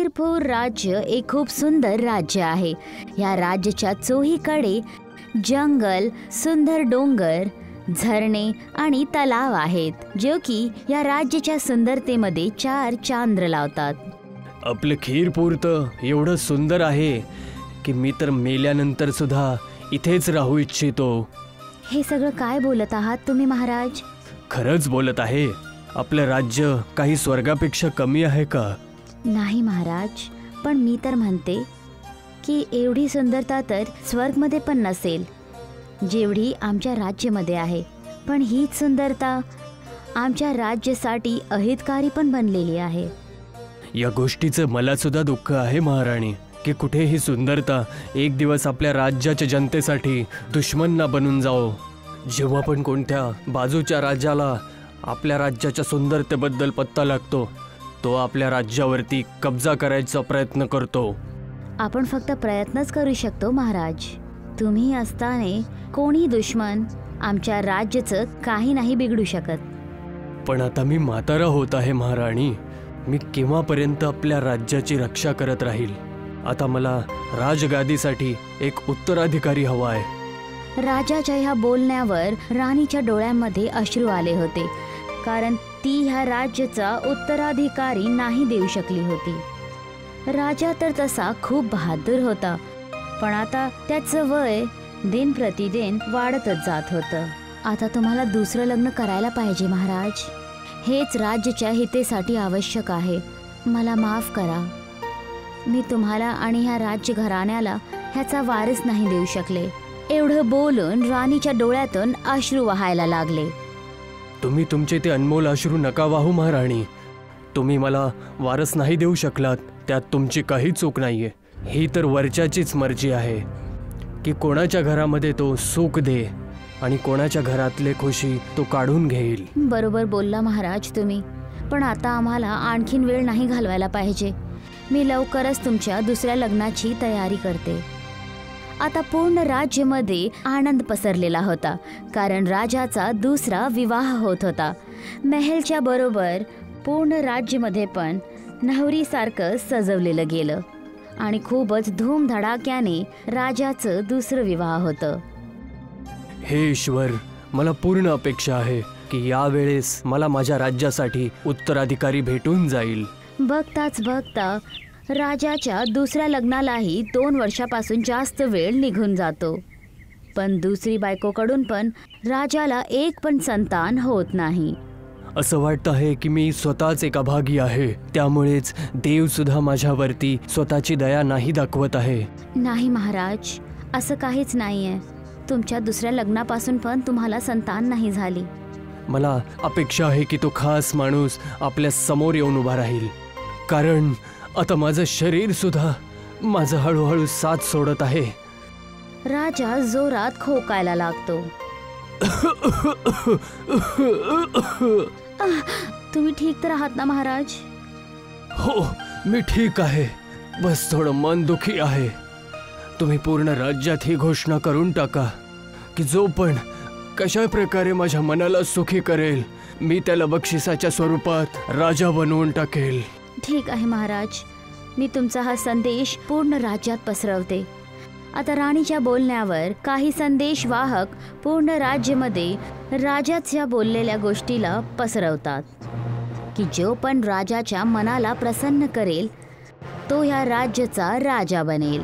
खीरपूर राज्य एक खूप सुंदर राज्य आहे। या राज्याच्या चोहीकडे जंगल, सुंदर डोंगर, झरणे आणि तलाव आहेत, जो की या राज्याच्या सुंदरतेमध्ये चार चांद्र लावतात। आपलं खीरपूर तर एवढं सुंदर आहे की मी तर मेल्यानंतर सुद्धा इथेच राहू इच्छितो। हे सगळं काय बोलत आहात तुम्ही महाराज? खरंच बोलत आहे। आपलं राज्य काही स्वर्गापेक्षा कमी आहे का? नाही महाराज, पण मी तर म्हणते की एवढी सुंदरता तर स्वर्गमध्ये पण नसेल जेवढी आमच्या राज्यामध्ये आहे। पण हीच सुंदरता आमच्या राज्यासाठी अहितकारी पण बनलेली आहे। या गोष्टीचं मला सुद्धा दुःख आहे महाराणी, की कुठे ही सुंदरता एक दिवस आपल्या राज्याच्या जनतेसाठी दुश्मन ना बनून जाओ। जेव्हा पण कोणत्या बाजूच्या राज्याला आपल्या राज्याच्या सुंदरतेबद्दल पत्ता लागतो, तो आपल्या राज्यावरती कब्जा करायचा प्रयत्न करतो। आपण फक्त प्रयत्नच करू शकतो महाराज। तुम्ही असताना कोणी दुश्मन आमच्या राज्याचं काही नाही बिघडू शकत। पण आता मी म्हातारा होत आहे महाराणी, मी केव्हापर्यंत आपल्या राज्याची रक्षा करत राहील? आता मला राजगादीसाठी एक उत्तराधिकारी हवा आहे। राजाच्या ह्या बोलण्यावर राणीच्या डोळ्यांमध्ये अश्रू आले होते, कारण ती ह्या राज्याचा उत्तराधिकारी नाही देऊ शकली होती। राजा तर तसा खूप बहादूर होता, पण आता त्याचं वय दिन प्रतिदिन वाढतच जात होतं। आता तुम्हाला दुसरं लग्न करायला पाहिजे महाराज। हेच राज्याच्या हितेसाठी आवश्यक आहे। मला माफ करा, मी तुम्हाला आणि ह्या राज्य घराण्याला ह्याचा वारस नाही देऊ शकले। एवढं बोलून राणीच्या डोळ्यातून अश्रू वाहायला लागले। तुम्ही तुमचे ते अनमोल अश्रू नका वाहू महाराणी। तुम्ही मला वारस नाही देऊ शकलात, त्यात तुमची काही चूक नाहीये। ही तर वरच्याचीच मर्जी आहे की कोणाच्या घरामध्ये तो सुख दे आणि कोणाच्या घरातले खुशी तो काढून घेईल। बरोबर बोलला महाराज तुम्ही, पण आता आम्हाला आणखीन वेळ नाही घालवायला पाहिजे। मी लवकरच तुमच्या दुसऱ्या लग्नाची तयारी करते। आता पूर्ण राज्यामध्ये आनंद पसरलेला होता, कारण राजाचा दुसरा विवाह होत होता। महलच्या बरोबर पूर्ण राज्यामध्ये पण नवरीसारखं सजवलेलं गेलं आणि खूपच धूमधडाक्याने राजाचं दुसरं विवाह होतं। हे ईश्वर, मला पूर्ण अपेक्षा आहे की यावेळेस मला माझ्या राज्यासाठी उत्तराधिकारी भेटून जाईल। बघताच बघता राजाच्या दुसऱ्या लग्नालाही 2 वर्षापासून जास्त वेळ निघून जातो, पण दुसरी बायकोकडून पण राजाला एक पण संतान होत नाही। असं वाटतं आहे की मी स्वतःच एक अभागी आहे, त्यामुळेच देव सुद्धा माझ्यावरती स्वतःची दया नाही दाखवत आहे। नाही महाराज, असं काहीच नाहीये। तुमच्या दुसऱ्या लग्नापासून पण तुम्हाला संतान नाही झाली। मला अपेक्षा आहे की तो खास माणूस आपल्या समोर येऊन उभा राहील, कारण आता माझं शरीर सुद्धा माझं हळूहळू साथ सोडत आहे। राजा जोरात खोकायला लागतो। तुम्ही ठीक तर आहात ना महाराज? हो, मी ठीक आहे, बस थोडं मन दुखी आहे। तुम्ही पूर्ण राज्यात ही घोषणा करून टाका की जो पण कशा प्रकारे माझ्या मनाला सुखी करेल, मी त्याला बक्षिसाच्या स्वरूपात राजा बनवून टाकेल। ठीक आहे महाराज, मी तुमचा हा संदेश पूर्ण राज्यात पसरवते। आता राणीच्या बोलण्यावर काही संदेशवाहक पूर्ण राज्यामध्ये राजाच्या बोललेल्या गोष्टीला पसरवतात की जो पण राजाच्या मनाला प्रसन्न करेल तो ह्या राज्याचा राजा बनेल।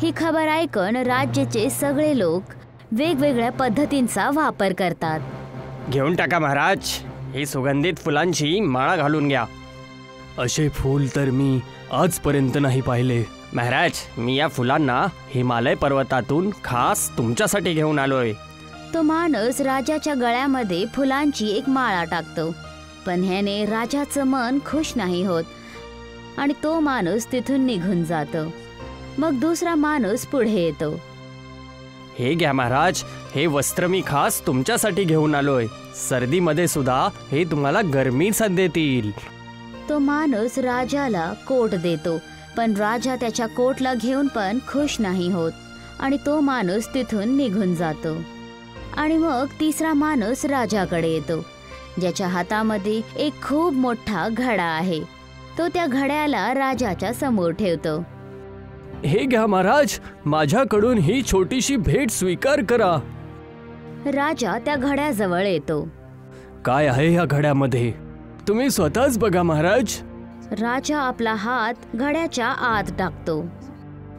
ही खबर ऐकून राज्याचे सगळे लोक वेगवेगळ्या पद्धतींचा वापर करतात। घेऊन टाका महाराज, ही सुगंधित फुलांची माळा घालून घ्या। असे फूल तर मी आजपर्यंत नाही पाहिले। महाराज, मी या फुलांना हिमालय पर्वतातून खास तुमच्यासाठी घेऊन आलोय। तो माणूस राजाच्या गळ्यामध्ये फुलांची एक माळा टाकतो, पण ह्याने राजाचं मन खुश नाही होत आणि तो माणूस तिथून निघून जातो। मग दुसरा माणूस पुढे येतो। हे घ्या महाराज, हे वस्त्र मी खास तुमच्यासाठी घेऊन आलोय। सर्दीमध्ये सुद्धा हे तुम्हाला गरमीच देतील। तो माणूस राजाला कोट देतो, पण राजा त्याच्या कोटला घेऊन पण खुश नाही होत आणि तो माणूस तिथून निघून जातो। आणि मग तिसरा माणूस राजाकडे येतो, ज्याच्या हातामध्ये एक खूप मोठा घडा आहे तो त्या घड्याला राजाच्या समोर ठेवतो. हे घ्या महाराज, माझ्याकडून ही छोटीशी भेट स्वीकार करा. राजा त्या घड्याजवळ येतो. काय आहे या घड्यामध्ये? तुम्ही स्वतःच बघा महाराज. राजा आपला हात घड्याच्या आत टाकतो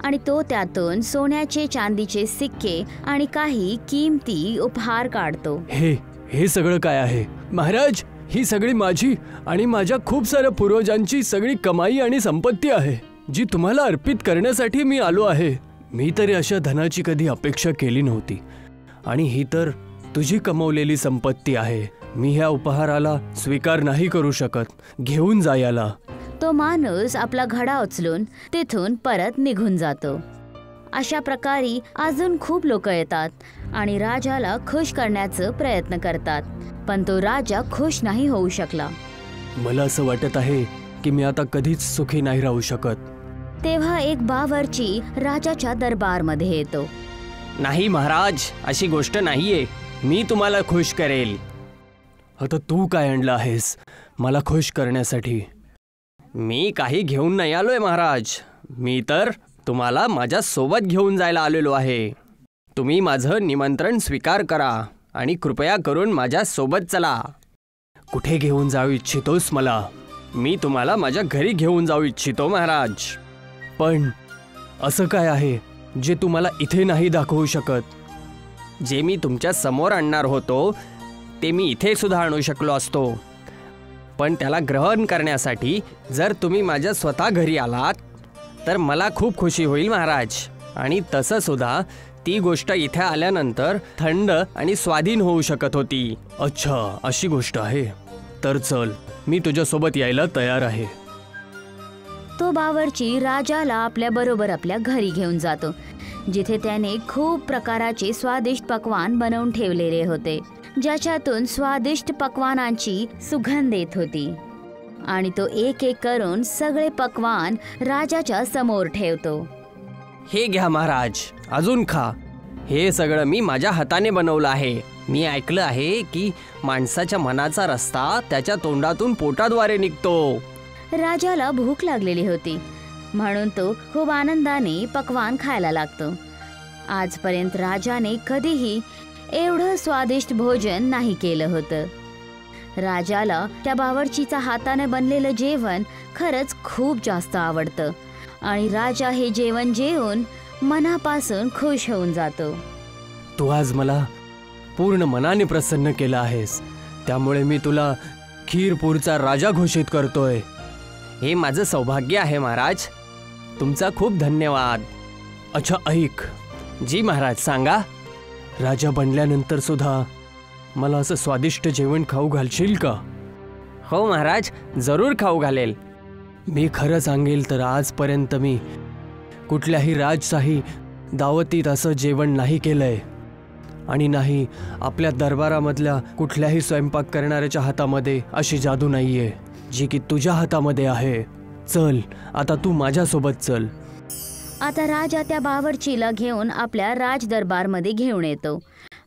आणि तो त्यातून सोन्याचे चांदीचे सिक्के आणि काही किमती उपहार काढतो. हे सगळं काय आहे महाराज? ही सगळी माझी आणि माझ्या खूप साऱ्या पूर्वजांची सगळी कमाई आणि संपत्ती आहे, जी तुम्हाला अर्पित करण्यासाठी मी आलो आहे. मी तरी अशा धनाची कधी अपेक्षा केली नव्हती आणि ही तर तुझी कमवलेली संपत्ती आहे. मी ह्या उपहाराला स्वीकार नाही करू शकत. घेऊन जा याला. तो माणूस आपला घडा उचलून तिथून परत निघून जातो. अशा प्रकारे अजून खूप लोक येतात आणि राजाला खुश करण्याचा प्रयत्न करतात, पण तो राजा खुश नाही होऊ शकला. मला असं वाटत आहे की मी आता कधीच सुखी नाही राहू शकत. तेव्हा एक बावर्ची राजाच्या दरबारमध्ये येतो. नाही महाराज, अशी गोष्ट नाहीये. मी तुम्हाला खुश करेल. आता तू काय आणलं आहेस मला खुश करण्यासाठी? मी काही घेऊन नाही आलोय महाराज. मी तर तुम्हाला माझ्या सोबत घेऊन जायला आलेलो आहे. तुम्ही माझं निमंत्रण स्वीकार करा आणि कृपया करून माझ्या सोबत चला. कुठे घेऊन जाऊ इच्छितोस मला? मी तुम्हाला माझ्या घरी घेऊन जाऊ इच्छितो महाराज. पण असं काय आहे जे तू मला इथे नाही दाखवू शकत? जे मी तुमच्या समोर आणणार होतो ते मी इथे सुद्धा आणू शकलो असतो, पण त्याला ग्रहण करण्यासाठी जर तुम्ही माझ्या स्वतः घरी आलात तर मला खूप खुशी होईल महाराज. आणि तसं सुद्धा ती गोष्ट इथे आल्यानंतर थंड आणि स्वाधीन होऊ शकत होती. अच्छा, अशी गोष्ट आहे. तर चल, मी तुझ्यासोबत यायला तयार आहे. तो बावर्ची राजाला आपल्या बरोबर आपल्या घरी घेऊन जातो, जिथे त्याने खूप प्रकाराचे स्वादिष्ट पक्वान बनवून ठेवलेले होते, ज्याच्यातून स्वादिष्ट पक्वानांची सुगंध येत होती. आणि तो एक एक करून सगळे पक्वान राजाच्या समोर ठेवतो. हे घ्या महाराज, अजून खा. हे सगळं मी माझ्या हाताने बनवलं आहे. मी ऐकलं आहे की माणसाच्या मनाचा रस्ता त्याच्या तोंडातून पोटाद्वारे निघतो. राजाला भूक लागलेली होती, म्हणून तो खूप आनंदाने पक्वान खायला लागतो. आजपर्यंत राजाने कधीही एवढं स्वादिष्ट भोजन नाही केलं होतं. राजाला त्या बावर्चीचा हाताने बनलेलं जेवण खरंच खूप जास्त आवडतं आणि राजा हे जेवण जेवून मनापासून खुश होऊन जातो. तू आज मला पूर्ण मनाने प्रसन्न केलं आहेस, त्यामुळे मी तुला खीरपूरचा राजा घोषित करतोय. हे माझं सौभाग्य आहे महाराज. तुमचा खूप धन्यवाद. अच्छा ऐक. जी महाराज, सांगा. राजा बनल्यानंतर सुद्धा मला असं स्वादिष्ट जेवण खाऊ घालशील का? हो महाराज, जरूर खाऊ घालेल. मी खरं सांगेल तर आजपर्यंत मी कुठल्याही राजशाही दावतीत असं जेवण नाही केलंय आणि नाही आपल्या दरबारामधल्या कुठल्याही स्वयंपाक करणाऱ्याच्या हातामध्ये अशी जादू नाहीये जी की तुझ्या हातामध्ये आहे. चल, आता तू माझ्यासोबत चल. आता राजा त्या बावर्चीला घेऊन आपल्या राजदरबारमध्ये घेऊन येतो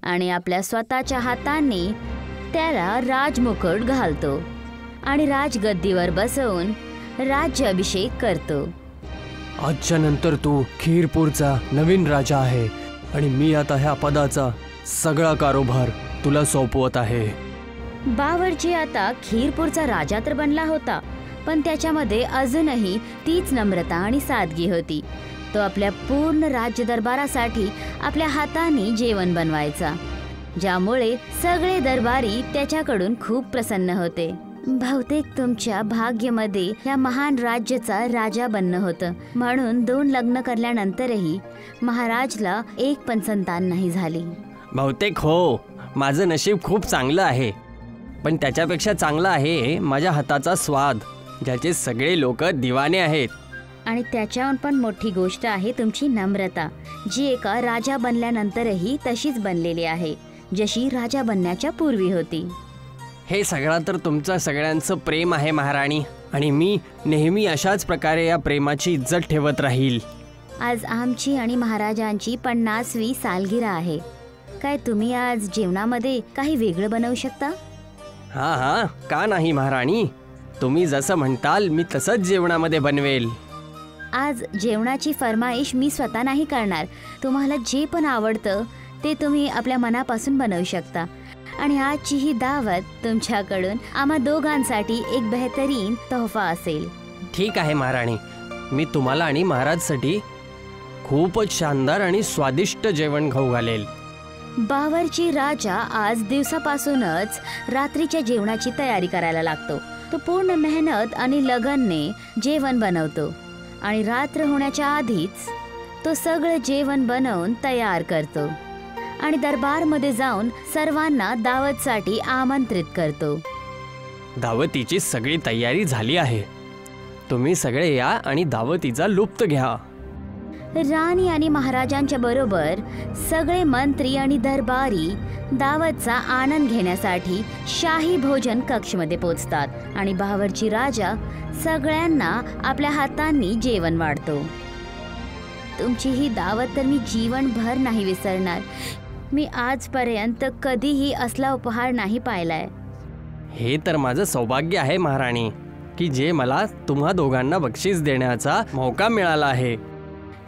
आणि आपल्या स्वतःच्या हातांनी त्याला राजमुकुट घालतो आणि राजगद्दीवर बसवून राज्याभिषेक करतो. आजच्या नंतर तू खीरपूरचा नवीन राजा आहे आणि मी आता ह्या पदाचा सगळा कारोबार तुला सोपवत आहे. बावर्ची आता खीरपूरचा राजा तर बनला होता, पण त्याच्यामध्ये अजूनही तीच नम्रता आणि सादगी होती. तो आपल्या पूर्ण राज्य दरबारासाठी आपल्या हाताने जेवण बनवायचा, ज्यामुळे सगळे दरबारी त्याच्याकडून खूप प्रसन्न होते. बहुतेक तुमच्या भाग्यामध्ये या महान राज्याचा राजा बनणं होतं, म्हणून 2 लग्न करल्यानंतरही महाराजला एक पण संतान नाही झाली. बहुतेक हो, माझं नशीब खूप चांगलं आहे, पण त्याच्यापेक्षा चांगलं आहे माझ्या हाताचा स्वाद, ज्याचे सगळे लोक दिवाने आहेत. आणि त्याच्याहून पण मोठी गोष्ट आहे तुमची नम्रता, जी एका राजा बनल्यानंतरही तशीच बनलेली आहे जशी राजा बनण्याच्या पूर्वी होती. हे सगळं तर तुमचं सगळ्यांचं प्रेम आहे महाराणी, आणि मी नेहमी अशाच प्रकारे या प्रेमाची इज्जत ठेवत राहील. आज आमची आणि महाराजांची 50वी सालगिरह आहे. काय तुम्ही आज जेवणामध्ये काही वेगळं बनवू शकता? हां, का नाही महाराणी. तुम्ही जसं म्हणताल मी तसंच जेवणामध्ये बनवेल. आज जेवणाची फरमाईश मी स्वतः नाही करणार. तुम्हाला जे पण आवडतं ते तुम्ही आपल्या मनापासून बनवू शकता. आणि आजची ही दावत तुमच्याकडून आम्हा दोघांसाठी एक बेहतरीन तोहफा असेल. ठीक आहे महाराणी, मी तुम्हाला आणि महाराजसाठी खूपच शानदार आणि स्वादिष्ट जेवण खाऊ घालेल. बावर्ची राजा आज दिवसापासूनच रात्रीच्या जेवणाची तयारी करायला लागतो. तो पूर्ण मेहनत आणि लगनने जेवण बनवतो आणि रात्र होण्याच्या आधीच तो सगळं जेवण बनवून तयार करतो आणि दरबारमध्ये जाऊन सर्वांना दावतसाठी आमंत्रित करतो. दावतीची सगळी तयारी झाली आहे. तुम्ही सगळे या आणि दावतीचा लुप्त घ्या. राणी आणि महाराजांच्या बरोबर सगळे मंत्री आणि दरबारी दावतचा आनंद घेण्यासाठी शाही भोजन कक्षमध्ये पोचतात आणि बावर्ची राजा सगळ्यांना आपल्या हातांनी जेवण वाढतो. तुमची ही दावत तर मी जीवनभर नाही विसरणार. मी आजपर्यंत कधीही असला उपहार नाही पाहिलाय. हे तर माझं सौभाग्य आहे महाराणी की जे मला तुम्हा दोघांना बक्षीस देण्याचा मौका मिळाला आहे.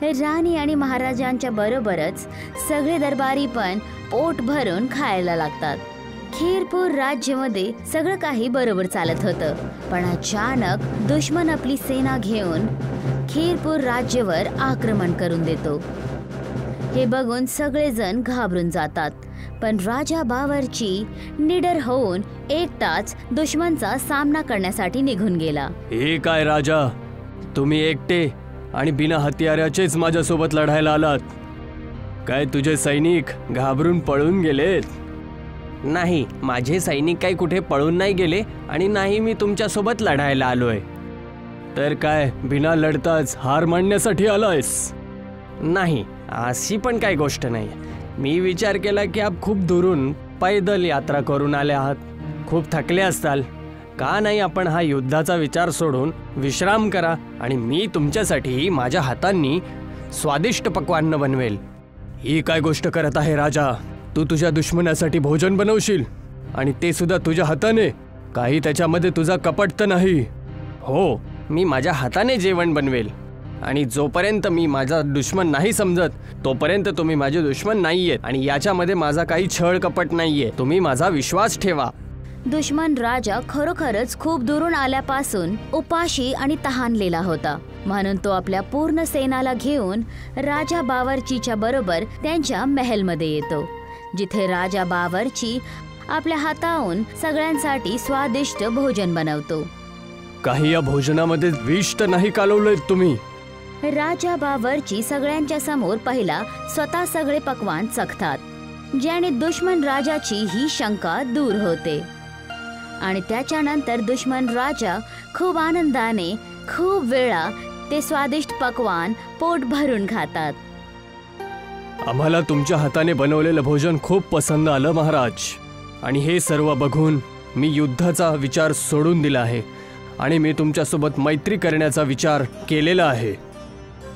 राणी आणि महाराजांच्या बरोबरच सगळे दरबारी पण पोट भरून खायला लागतात. खीरपूर राज्यामध्ये सगळं काही बरोबर चालत होतं, पण अचानक दुश्मन आपली सेना घेऊन खीरपूर राज्यावर आक्रमण करून देतो. हे बघून सगळेजण घाबरून जातात, पण राजा बावर्ची निडर होऊन एकटाच दुश्मनचा सामना करण्यासाठी निघून गेला. हे काय राजा, तुम्ही एकटे आणि बिना हत्याराचेच माझ्यासोबत लढायला आलात? काय तुझे सैनिक घाबरून पळून गेलेत? नाही, माझे सैनिक काही कुठे पळून नाही गेले आणि नाही मी तुमच्यासोबत लढायला आलोय. तर काय बिना लढताच हार मानण्यासाठी आलायस? नाही, अशी पण काही गोष्ट नाही. मी विचार केला की आप खूप दुरून पैदल यात्रा करून आले आहात, खूप थकले असताल. का नाही आपण हा युद्धाचा विचार सोडून विश्राम करा आणि मी तुमच्यासाठी माझ्या हातांनी स्वादिष्ट पक्वान्न बनवेल. ही काय गोष्ट करत आहे राजा? तू तुझ्या दुश्मनासाठी भोजन बनवशील आणि ते सुद्धा तुझ्या हाताने? काही त्याच्यामध्ये तुझा कपट तर नाही? हो, मी माझ्या हाताने जेवण बनवेल आणि जोपर्यंत मी माझा दुश्मन नाही समजत तोपर्यंत तुम्ही माझे दुश्मन नाहीयेत आणि याच्यामध्ये माझा काही छळ कपट नाहीये. तुम्ही माझा विश्वास ठेवा. दुश्मन राजा खरोखरच खूप दुरून आल्यापासून उपाशी आणि तहानलेला होता, म्हणून तो आपल्या पूर्ण सेनाला घेऊन राजा बावर्चीच्या बरोबर त्यांच्या महलमध्ये येतो, जिथे राजा बावर्ची आपल्या हाताहून सगळ्यांसाठी स्वादिष्ट भोजन बनवतो. काही या भोजनामध्ये विष तर नाही कालवलंय तुम्ही? राजा बावर्ची सगळ्यांच्या समोर पहिला स्वतः सगळे पक्वान चखतात, ज्याने दुश्मन राजाची ही शंका दूर होते. आणि त्याच्यानंतर दुश्मन राजा खूप आनंदाने खूप वेळा ते स्वादिष्ट पक्वान पोट भरून खातात. आम्हाला तुमच्या हाताने बनवलेलं भोजन खूप पसंत आलं महाराज, आणि हे सर्व बघून मी युद्धाचा विचार सोडून दिला आहे आणि मी तुमच्यासोबत मैत्री करण्याचा विचार केलेला आहे.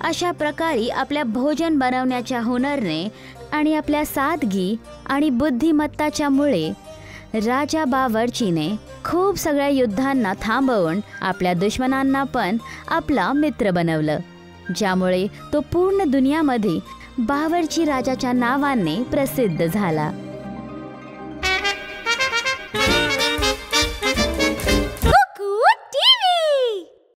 अशा प्रकारे आपल्या भोजन बनवण्याच्या हुनरने आणि आपल्या सादगी आणि बुद्धिमत्ताच्या मुळे राजा बावर्चीने खूप सगळ्या युद्धांना थांबवून आपल्या दुश्मनांना पण आपला मित्र बनवलं, ज्यामुळे तो पूर्ण दुनियामध्ये बावर्ची राजाच्या नावाने प्रसिद्ध झाला.